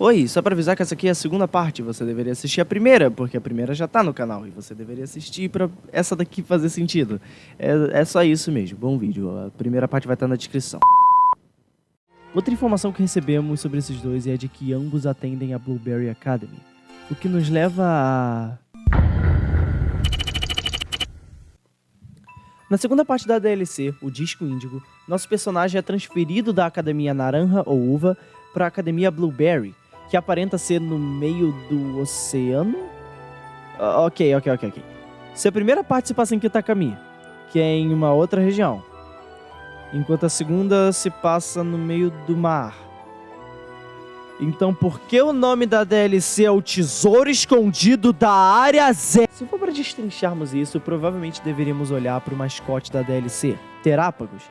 Oi, só pra avisar que essa aqui é a segunda parte, você deveria assistir a primeira, porque a primeira já tá no canal, e você deveria assistir pra essa daqui fazer sentido. É só isso mesmo, bom vídeo, a primeira parte vai estar na descrição. Outra informação que recebemos sobre esses dois é de que ambos atendem a Blueberry Academy, o que nos leva a... Na segunda parte da DLC, o Disco Índigo, nosso personagem é transferido da Academia Naranja ou Uva para a Academia Blueberry, que aparenta ser no meio do oceano? Ok. Se a primeira parte se passa em Kitakami, que é em uma outra região, enquanto a segunda se passa no meio do mar. Então por que o nome da DLC é o Tesouro Escondido da Área Z? Se for para destrincharmos isso, provavelmente deveríamos olhar para o mascote da DLC, Terápagos,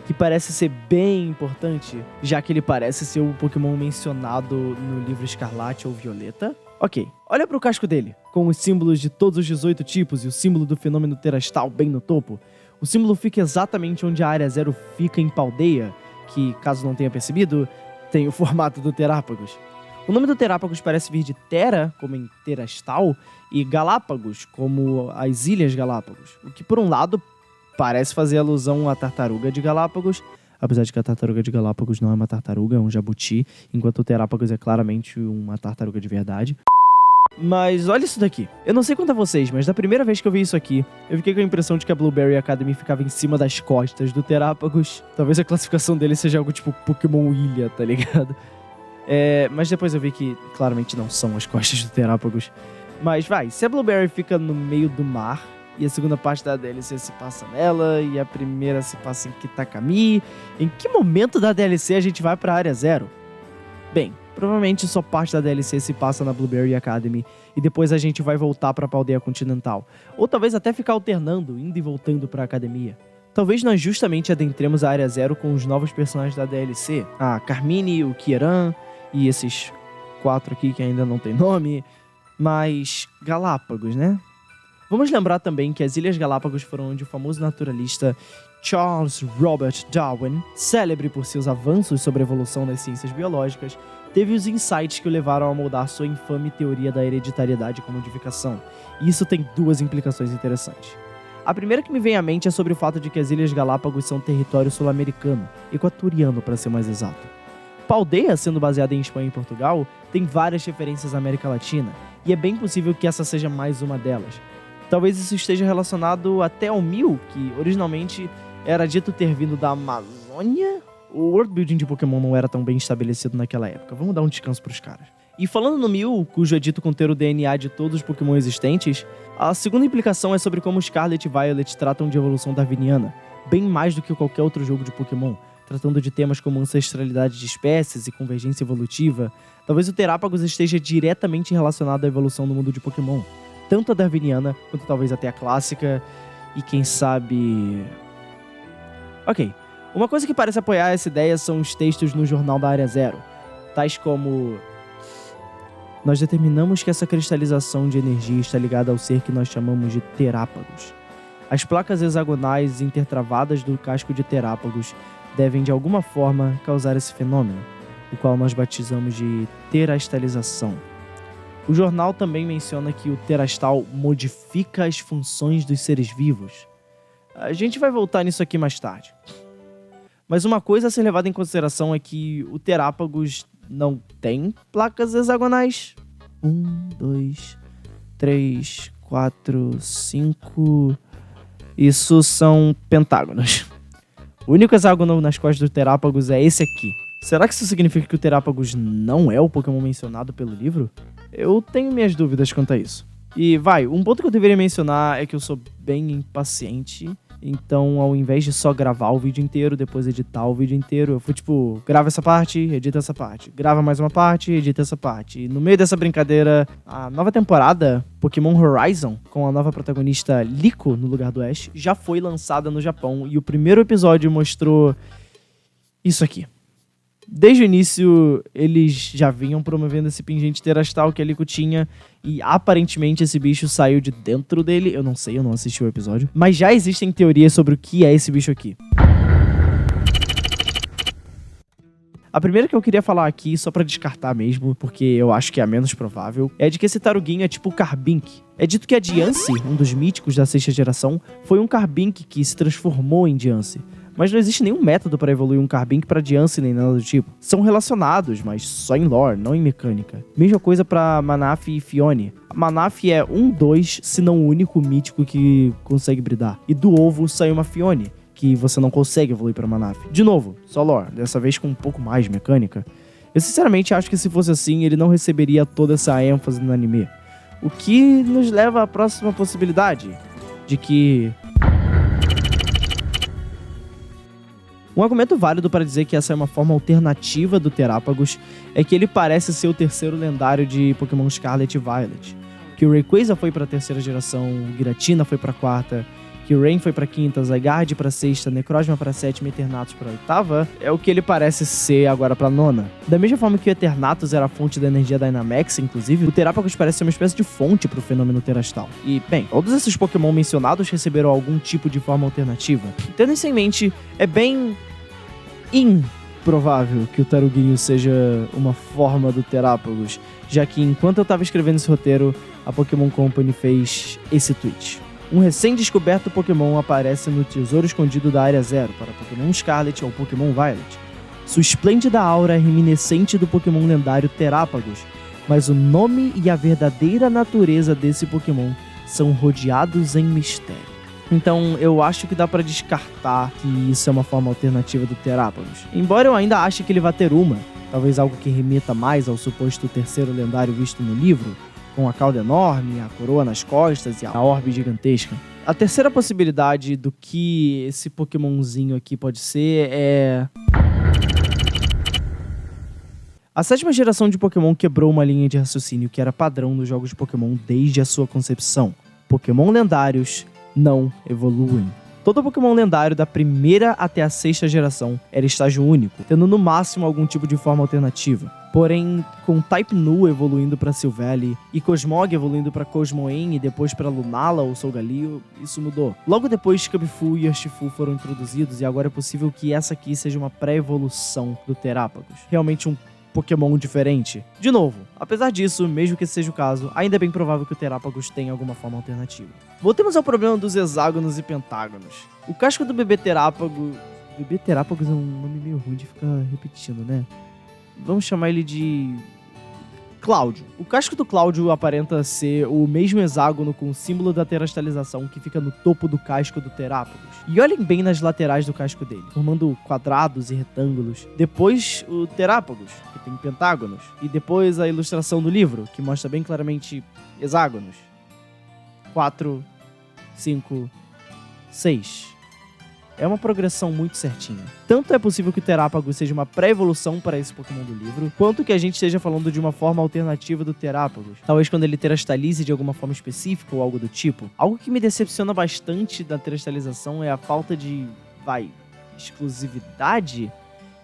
que parece ser bem importante, já que ele parece ser o Pokémon mencionado no livro Escarlate ou Violeta. Ok, olha para o casco dele, com os símbolos de todos os 18 tipos e o símbolo do fenômeno Terastal bem no topo. O símbolo fica exatamente onde a Área Zero fica em Paldea, que, caso não tenha percebido, tem o formato do Terápagos. O nome do Terápagos parece vir de Terra, como em Terastal, e Galápagos, como as Ilhas Galápagos, o que, por um lado, parece fazer alusão à tartaruga de Galápagos, apesar de que a tartaruga de Galápagos não é uma tartaruga, é um jabuti, enquanto o Terápagos é claramente uma tartaruga de verdade. Mas olha isso daqui. Eu não sei quanto a vocês, mas da primeira vez que eu vi isso aqui, eu fiquei com a impressão de que a Blueberry Academy ficava em cima das costas do Terápagos. Talvez a classificação dele seja algo tipo Pokémon Ilha, tá ligado? Mas depois eu vi que claramente não são as costas do Terápagos. Mas vai, se a Blueberry fica no meio do mar, e a segunda parte da DLC se passa nela, e a primeira se passa em Kitakami, em que momento da DLC a gente vai pra Área Zero? Bem, provavelmente só parte da DLC se passa na Blueberry Academy, e depois a gente vai voltar pra Paldea Continental. Ou talvez até ficar alternando, indo e voltando pra Academia. Talvez nós justamente adentremos a Área Zero com os novos personagens da DLC. A Carmine, o Kieran, e esses 4 aqui que ainda não tem nome. Mas Galápagos, né? Vamos lembrar também que as Ilhas Galápagos foram onde o famoso naturalista Charles Robert Darwin, célebre por seus avanços sobre a evolução das ciências biológicas, teve os insights que o levaram a moldar sua infame teoria da hereditariedade com modificação. E isso tem 2 implicações interessantes. A primeira que me vem à mente é sobre o fato de que as Ilhas Galápagos são território sul-americano, equatoriano para ser mais exato. Paldea, sendo baseada em Espanha e Portugal, tem várias referências à América Latina, e é bem possível que essa seja mais uma delas. Talvez isso esteja relacionado até ao Mil, que originalmente era dito ter vindo da Amazônia. O worldbuilding de Pokémon não era tão bem estabelecido naquela época. Vamos dar um descanso pros caras. E falando no Mil, cujo é dito conter o DNA de todos os Pokémon existentes, a segunda implicação é sobre como Scarlet e Violet tratam de evolução darwiniana, bem mais do que qualquer outro jogo de Pokémon, tratando de temas como ancestralidade de espécies e convergência evolutiva. Talvez o Terápagos esteja diretamente relacionado à evolução no mundo de Pokémon, tanto a darwiniana, quanto talvez até a clássica, e quem sabe... Ok, uma coisa que parece apoiar essa ideia são os textos no jornal da Área Zero, tais como... Nós determinamos que essa cristalização de energia está ligada ao ser que nós chamamos de Terápagos. As placas hexagonais intertravadas do casco de Terápagos devem de alguma forma causar esse fenômeno, o qual nós batizamos de terastalização. O jornal também menciona que o Terastal modifica as funções dos seres vivos. A gente vai voltar nisso aqui mais tarde. Mas uma coisa a ser levada em consideração é que o Terápagos não tem placas hexagonais. 1, 2, 3, 4, 5... Isso são pentágonos. O único hexágono nas costas do Terápagos é esse aqui. Será que isso significa que o Terápagos não é o Pokémon mencionado pelo livro? Eu tenho minhas dúvidas quanto a isso. E um ponto que eu deveria mencionar é que eu sou bem impaciente. Então, ao invés de só gravar o vídeo inteiro, depois editar o vídeo inteiro, eu fui tipo, grava essa parte, edita essa parte. Grava mais uma parte, edita essa parte. E no meio dessa brincadeira, a nova temporada, Pokémon Horizon, com a nova protagonista Liko no lugar do Ash, já foi lançada no Japão. E o primeiro episódio mostrou isso aqui. Desde o início, eles já vinham promovendo esse pingente terastal que a Liko tinha, e aparentemente esse bicho saiu de dentro dele. Eu não sei, eu não assisti o episódio, mas já existem teorias sobre o que é esse bicho aqui. A primeira que eu queria falar aqui, só pra descartar mesmo, porque eu acho que é a menos provável, é de que esse Taruguinho é tipo o Carbink. É dito que a Diancie, um dos míticos da sexta geração, foi um Carbink que se transformou em Diancie. Mas não existe nenhum método para evoluir um Carbink pra Diancie nem nada do tipo. São relacionados, mas só em lore, não em mecânica. Mesma coisa pra Manaf e Phione. A Manaf é 2, se não o único mítico que consegue bridar. E do ovo sai uma Phione, que você não consegue evoluir pra Manaf. De novo, só lore, dessa vez com um pouco mais mecânica. Eu sinceramente acho que se fosse assim, ele não receberia toda essa ênfase no anime. O que nos leva à próxima possibilidade, de que... Um argumento válido para dizer que essa é uma forma alternativa do Terapagos é que ele parece ser o terceiro lendário de Pokémon Scarlet e Violet. Que o Rayquaza foi para a terceira geração, Giratina foi para a quarta, que o Rain foi para a quinta, Zygarde para a sexta, Necrozma para a sétima e Eternatus para a oitava, é o que ele parece ser agora para a nona. Da mesma forma que o Eternatus era a fonte da energia Dynamax, inclusive, o Terapagos parece ser uma espécie de fonte para o fenômeno Terastal. E, bem, todos esses Pokémon mencionados receberam algum tipo de forma alternativa. Tendo isso em mente, é bem improvável que o Taruguinho seja uma forma do Terapagos, já que enquanto eu tava escrevendo esse roteiro, a Pokémon Company fez esse tweet. Um recém-descoberto Pokémon aparece no tesouro escondido da Área Zero para Pokémon Scarlet ou Pokémon Violet. Sua esplêndida aura é reminiscente do Pokémon lendário Terapagos, mas o nome e a verdadeira natureza desse Pokémon são rodeados em mistério. Então eu acho que dá pra descartar que isso é uma forma alternativa do Terapagos. Embora eu ainda ache que ele vai ter uma, talvez algo que remeta mais ao suposto terceiro lendário visto no livro, com a cauda enorme, a coroa nas costas e a orbe gigantesca. A terceira possibilidade do que esse Pokémonzinho aqui pode ser é... A sétima geração de Pokémon quebrou uma linha de raciocínio que era padrão nos jogos de Pokémon desde a sua concepção. Pokémon lendários não evoluem. Todo Pokémon lendário da primeira até a sexta geração era estágio único, tendo no máximo algum tipo de forma alternativa. Porém, com Type Nu evoluindo para Silvally e Cosmog evoluindo para Cosmoem e depois para Lunala ou Solgaleo, isso mudou. Logo depois, Scubfu e Urshifu foram introduzidos e agora é possível que essa aqui seja uma pré-evolução do Terapagos. Realmente um Pokémon diferente. De novo, apesar disso, mesmo que esse seja o caso, ainda é bem provável que o Terapagos tenha alguma forma alternativa. Voltemos ao problema dos hexágonos e pentágonos. O casco do bebê Terapagos... Bebê Terapagos é um nome meio ruim de ficar repetindo, né? Vamos chamar ele de... Cláudio. O casco do Cláudio aparenta ser o mesmo hexágono com o símbolo da terastalização que fica no topo do casco do Terapagos. E olhem bem nas laterais do casco dele, formando quadrados e retângulos. Depois o Terapagos, que tem pentágonos. E depois a ilustração do livro, que mostra bem claramente hexágonos. 4, 5, 6. É uma progressão muito certinha. Tanto é possível que o Terapagos seja uma pré-evolução para esse Pokémon do livro, quanto que a gente esteja falando de uma forma alternativa do Terapagos. Talvez quando ele terastalize de alguma forma específica ou algo do tipo. Algo que me decepciona bastante da terastalização é a falta de, exclusividade?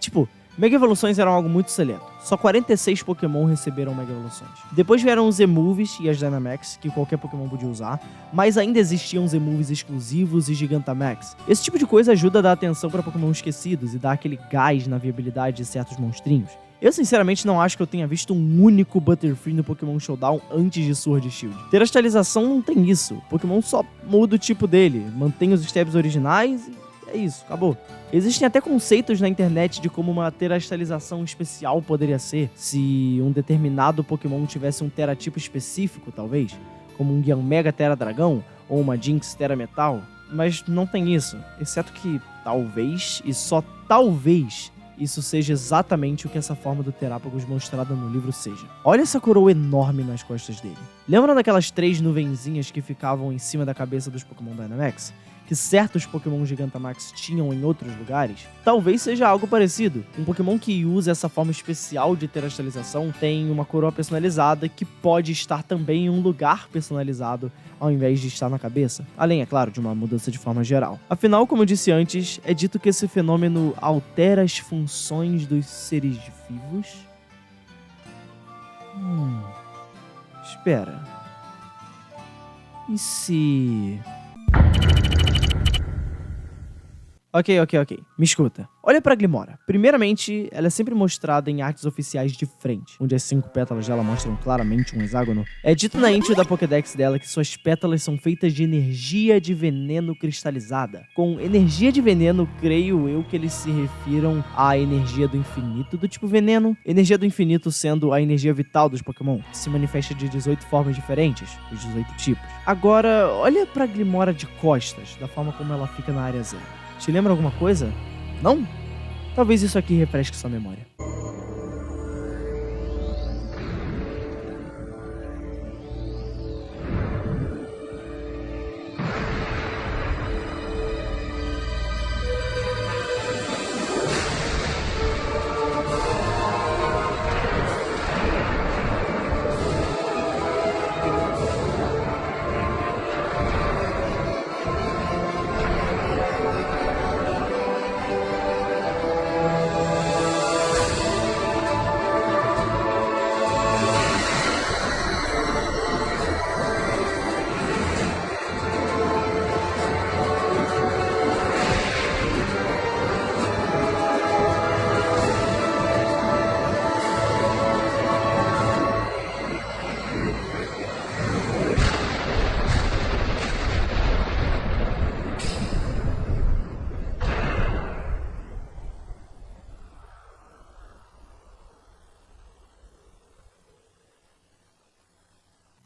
Tipo, Mega Evoluções eram algo muito seleto. Só 46 Pokémon receberam Mega Evoluções. Depois vieram os Z-Moves e as Dynamax, que qualquer Pokémon podia usar, mas ainda existiam Z-Moves exclusivos e Gigantamax. Esse tipo de coisa ajuda a dar atenção para Pokémon esquecidos e dar aquele gás na viabilidade de certos monstrinhos. Eu sinceramente não acho que eu tenha visto um único Butterfree no Pokémon Showdown antes de Sword e Shield. Terastalização não tem isso. O Pokémon só muda o tipo dele, mantém os steps originais e é isso, acabou. Existem até conceitos na internet de como uma terastalização especial poderia ser, se um determinado Pokémon tivesse um teratipo específico, talvez, como um Yanmega Tera Dragão ou uma Jynx Tera Metal, mas não tem isso, exceto que talvez, e só talvez, isso seja exatamente o que essa forma do Terapagos mostrada no livro seja. Olha essa coroa enorme nas costas dele. Lembram daquelas 3 nuvenzinhas que ficavam em cima da cabeça dos Pokémon Dynamax? Que certos Pokémon Gigantamax tinham em outros lugares? Talvez seja algo parecido. Um Pokémon que usa essa forma especial de terastalização tem uma coroa personalizada que pode estar também em um lugar personalizado ao invés de estar na cabeça. Além, é claro, de uma mudança de forma geral. Afinal, como eu disse antes, é dito que esse fenômeno altera as funções dos seres vivos? Espera. E se... Ok. Me escuta. Olha pra Glimora. Primeiramente, ela é sempre mostrada em artes oficiais de frente, onde as 5 pétalas dela mostram claramente um hexágono. É dito na intro da Pokédex dela que suas pétalas são feitas de energia de veneno cristalizada. Com energia de veneno, creio eu que eles se refiram à energia do infinito do tipo veneno. Energia do infinito sendo a energia vital dos Pokémon, que se manifesta de 18 formas diferentes, os 18 tipos. Agora, olha pra Glimora de costas, da forma como ela fica na área 0. Te lembra alguma coisa? Não? Talvez isso aqui refresque sua memória.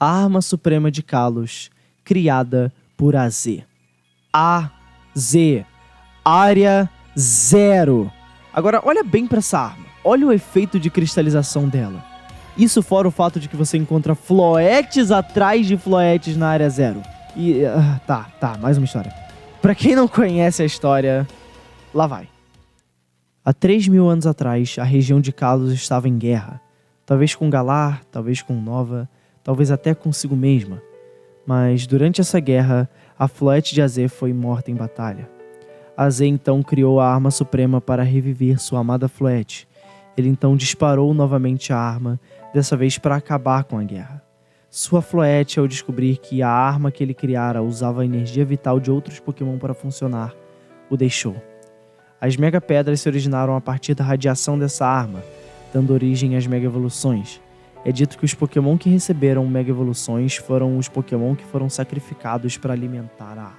A arma suprema de Kalos, criada por AZ. AZ. Área 0. Agora, olha bem pra essa arma. Olha o efeito de cristalização dela. Isso fora o fato de que você encontra floetes atrás de floetes na área 0. E... mais uma história. Pra quem não conhece a história, lá vai. Há 3.000 anos atrás, a região de Kalos estava em guerra. Talvez com Galar, talvez com Nova, talvez até consigo mesma. Mas durante essa guerra, a floete de AZ foi morta em batalha. AZ então criou a arma suprema para reviver sua amada floete. Ele então disparou novamente a arma, dessa vez para acabar com a guerra. Sua floete, ao descobrir que a arma que ele criara usava a energia vital de outros Pokémon para funcionar, o deixou. As Mega Pedras se originaram a partir da radiação dessa arma, dando origem às Mega Evoluções. É dito que os Pokémon que receberam Mega Evoluções foram os Pokémon que foram sacrificados para alimentar a arma.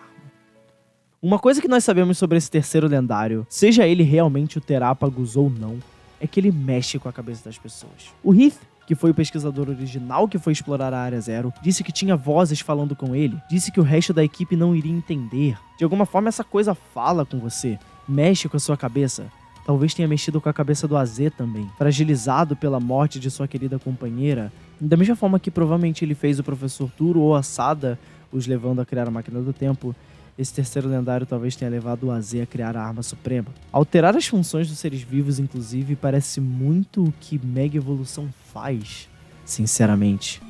Uma coisa que nós sabemos sobre esse terceiro lendário, seja ele realmente o Terápagos ou não, é que ele mexe com a cabeça das pessoas. O Heath, que foi o pesquisador original que foi explorar a Área 0, disse que tinha vozes falando com ele, disse que o resto da equipe não iria entender. De alguma forma essa coisa fala com você, mexe com a sua cabeça. Talvez tenha mexido com a cabeça do AZ também, fragilizado pela morte de sua querida companheira, da mesma forma que provavelmente ele fez o Professor Turo ou a Sada, os levando a criar a Máquina do Tempo. Esse terceiro lendário talvez tenha levado o AZ a criar a Arma Suprema. Alterar as funções dos seres vivos, inclusive, parece muito o que Mega Evolução faz, sinceramente.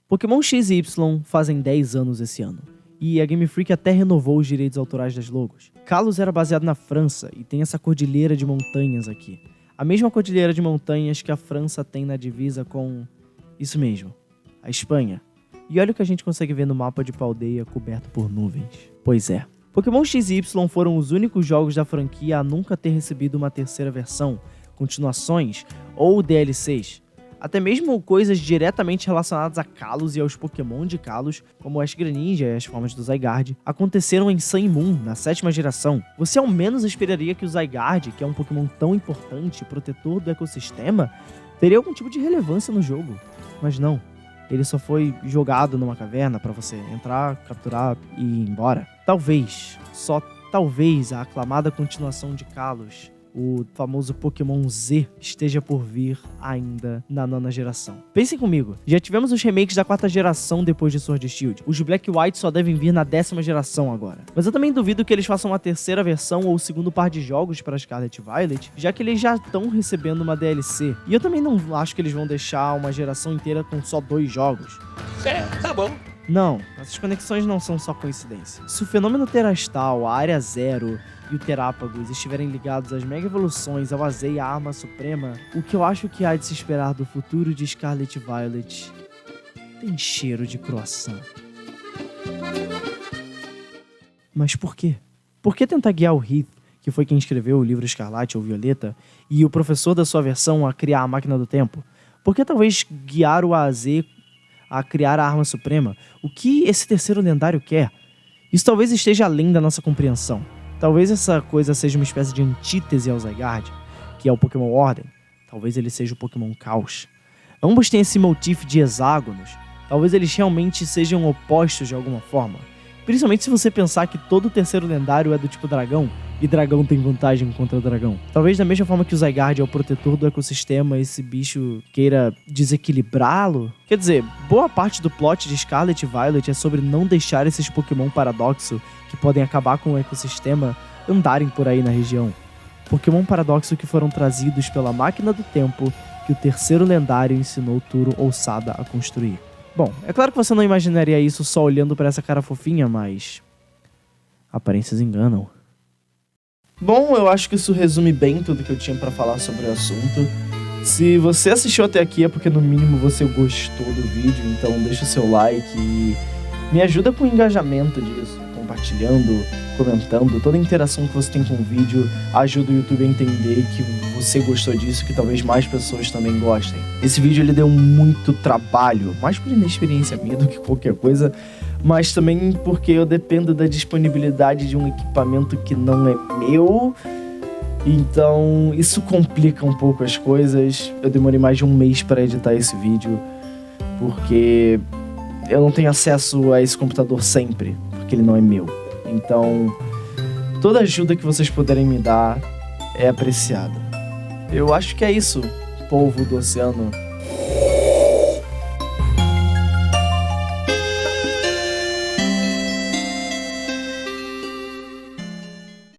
Pokémon X e Y fazem 10 anos esse ano, e a Game Freak até renovou os direitos autorais das logos. Kalos era baseado na França e tem essa cordilheira de montanhas aqui. A mesma cordilheira de montanhas que a França tem na divisa com... isso mesmo, a Espanha. E olha o que a gente consegue ver no mapa de Paldea coberto por nuvens. Pois é. Pokémon X e Y foram os únicos jogos da franquia a nunca ter recebido uma terceira versão, continuações ou DLCs. Até mesmo coisas diretamente relacionadas a Kalos e aos Pokémon de Kalos, como o Ash Greninja e as formas do Zygarde, aconteceram em Sun e Moon, na 7ª geração. Você ao menos esperaria que o Zygarde, que é um Pokémon tão importante e protetor do ecossistema, teria algum tipo de relevância no jogo. Mas não. Ele só foi jogado numa caverna pra você entrar, capturar e ir embora. Talvez, só talvez, a aclamada continuação de Kalos, o famoso Pokémon Z, esteja por vir ainda na 9ª geração. Pensem comigo, já tivemos os remakes da 4ª geração depois de Sword and Shield. Os Black e White só devem vir na 10ª geração agora. Mas eu também duvido que eles façam uma terceira versão ou o segundo par de jogos para Scarlet e Violet, já que eles já estão recebendo uma DLC. E eu também não acho que eles vão deixar uma geração inteira com só 2 jogos. Tá bom. Não, essas conexões não são só coincidência. Se o fenômeno Terastal, a Área 0 e o Terápagos estiverem ligados às Mega Evoluções, ao AZ e à Arma Suprema, o que eu acho que há de se esperar do futuro de Scarlet e Violet tem cheiro de croissant. Mas por quê? Por que tentar guiar o Heath, que foi quem escreveu o livro Escarlate ou Violeta, e o professor da sua versão a criar a máquina do tempo? Por que talvez guiar o AZ a criar a arma suprema? O que esse terceiro lendário quer? Isso talvez esteja além da nossa compreensão. Talvez essa coisa seja uma espécie de antítese ao Zygarde, que é o Pokémon Ordem. Talvez ele seja o Pokémon Caos. Ambos têm esse motif de hexágonos. Talvez eles realmente sejam opostos de alguma forma. Principalmente se você pensar que todo o terceiro lendário é do tipo dragão, e dragão tem vantagem contra dragão. Talvez da mesma forma que o Zygarde é o protetor do ecossistema, esse bicho queira desequilibrá-lo. Quer dizer, boa parte do plot de Scarlet e Violet é sobre não deixar esses Pokémon paradoxo, que podem acabar com o ecossistema, andarem por aí na região. Pokémon paradoxo que foram trazidos pela máquina do tempo que o terceiro lendário ensinou Turo Osada a construir. Bom, é claro que você não imaginaria isso só olhando para essa cara fofinha, mas aparências enganam. Bom, eu acho que isso resume bem tudo que eu tinha pra falar sobre o assunto. Se você assistiu até aqui é porque no mínimo você gostou do vídeo, então deixa o seu like e me ajuda com o engajamento disso, compartilhando, comentando. Toda a interação que você tem com o vídeo ajuda o YouTube a entender que você gostou disso, que talvez mais pessoas também gostem. Esse vídeo ele deu muito trabalho, mais por inexperiência minha do que qualquer coisa, mas também porque eu dependo da disponibilidade de um equipamento que não é meu. Então isso complica um pouco as coisas. Eu demorei mais de um mês para editar esse vídeo, porque eu não tenho acesso a esse computador sempre, porque ele não é meu. Então, toda ajuda que vocês puderem me dar é apreciada. Eu acho que é isso, povo do oceano.